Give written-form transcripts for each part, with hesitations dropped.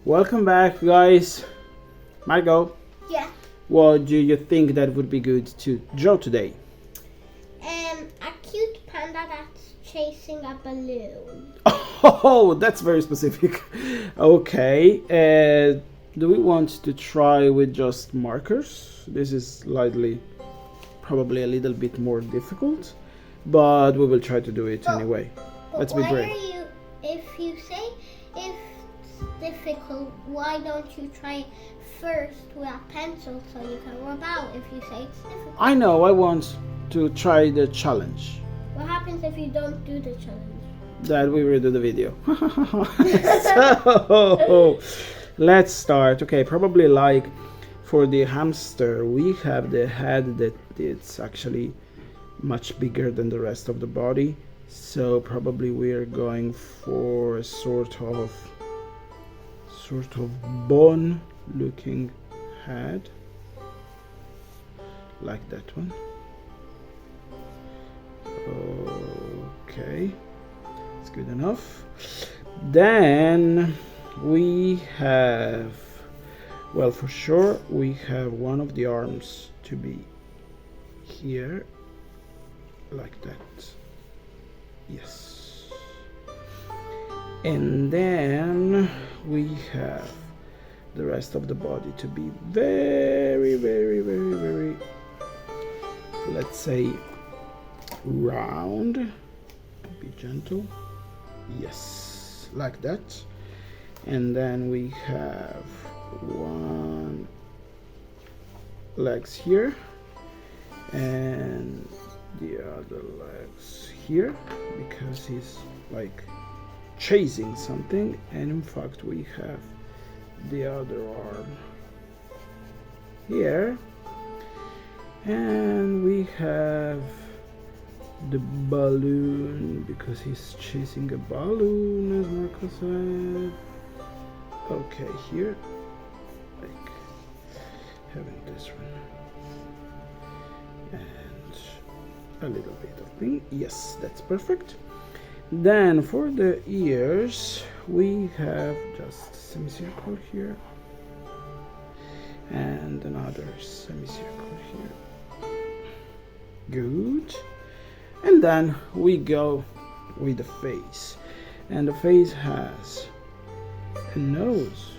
Welcome back, guys. Margot, Yeah. what do you think that would be good to draw today? A cute panda that's chasing a balloon. Oh, that's very specific. Okay, do we want to try with just markers? This is slightly, probably a little bit more difficult, but we will try to do it anyway. Let's be why brave. are you, if you say it's difficult, why don't you try first with a pencil so you can rub out if you say it's difficult? I know, I want to try the challenge. What happens if you don't do the challenge? That we redo the video. So let's start. Okay, probably like for the hamster, we have the head that it's actually much bigger than the rest of the body. So probably we are going for a sort of bone looking head, like that one. Okay, it's good enough. Then we have, well, for sure we have one of the arms to be here, like that. Yes. And then we have the rest of the body to be very, let's say, round. Be gentle. Yes, like that. And then we have one legs here and the other legs here, because he's like chasing something. And in fact we have the other arm here, and we have the balloon because he's chasing a balloon, as Marco said. Okay, here, like having this one and a little bit of pink. Yes, that's perfect. Then for the ears we have just semicircle here and another semicircle here. Good. And then we go with the face, and the face has a nose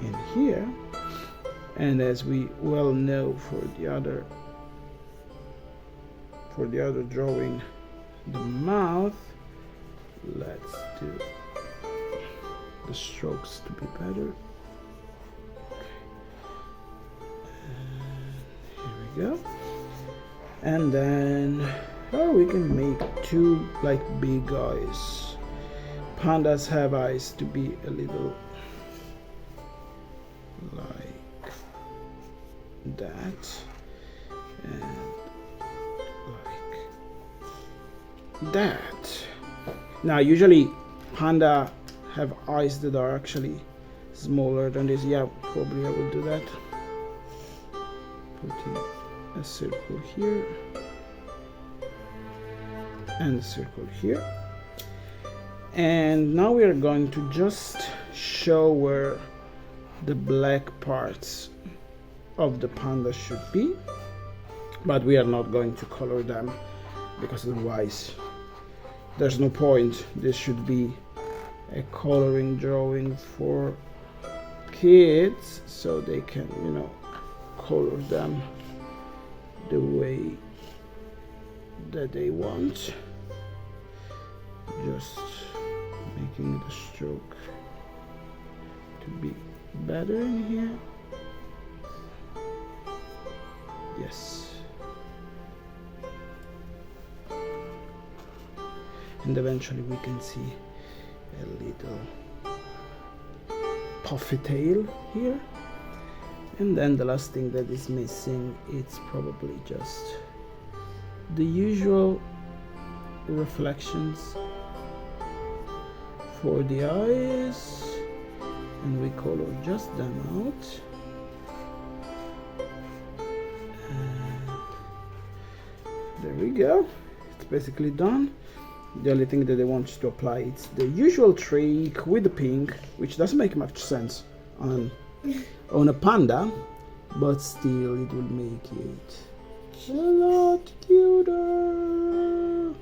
in here, and as we well know for the other drawing, the mouth, let's do the strokes to be better. And here we go. And then we can make two like big eyes. Pandas have eyes to be a little like that and like that. Now usually panda have eyes that are actually smaller than this. Yeah, probably I will do that. Putting a circle here and a circle here. And now we are going to just show where the black parts of the panda should be, but we are not going to color them because otherwise there's no point. This should be a coloring drawing for kids so they can, color them the way that they want. Just making the stroke to be better in here. Yes. And eventually we can see a little puffy tail here. And then the last thing that is missing, it's probably just the usual reflections for the eyes, and we color just them out. And there we go, it's basically done. The only thing that they want you to apply is the usual trick with the pink, which doesn't make much sense on a panda, but still it will make it a lot cuter.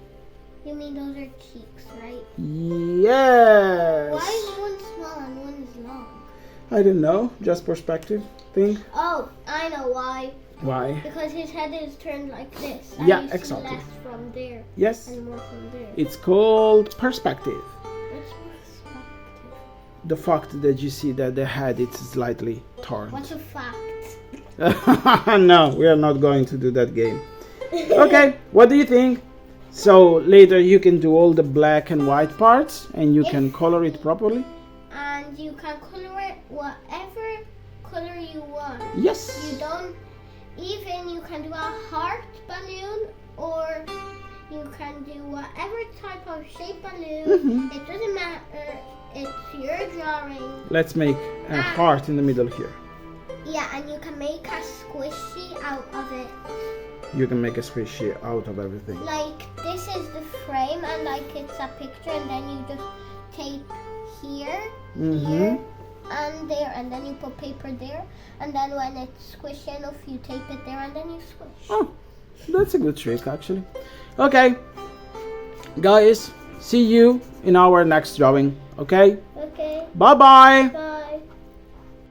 You mean those are cheeks, right? Yes. Why is one small and one is long? I don't know, just perspective thing. Oh, I know why. Why? Because his head is turned like this. And Yeah, you see exactly. less from there Yes, and more from there. it's called perspective. What's perspective? The fact that you see that the head is slightly turned. What's a fact? No, we are not going to do that game. Okay, what do you think? So later you can do all the black and white parts and you can color it properly? And you can color it whatever color you want. Yes. You don't even, you can do a heart balloon, or you can do whatever type of shape balloon. It doesn't matter. It's your drawing. Let's make a heart in the middle here. Yeah, and you can make a squishy out of it. You can make a squishy out of everything. Like this is the frame, and like it's a picture, and then you just tape here, here, and there, and then you put paper there, and then when it's squishy enough, you tape it there, and then you squish. Oh, that's a good trick actually. Okay, guys, see you in our next drawing. Okay, Okay. bye bye. Bye.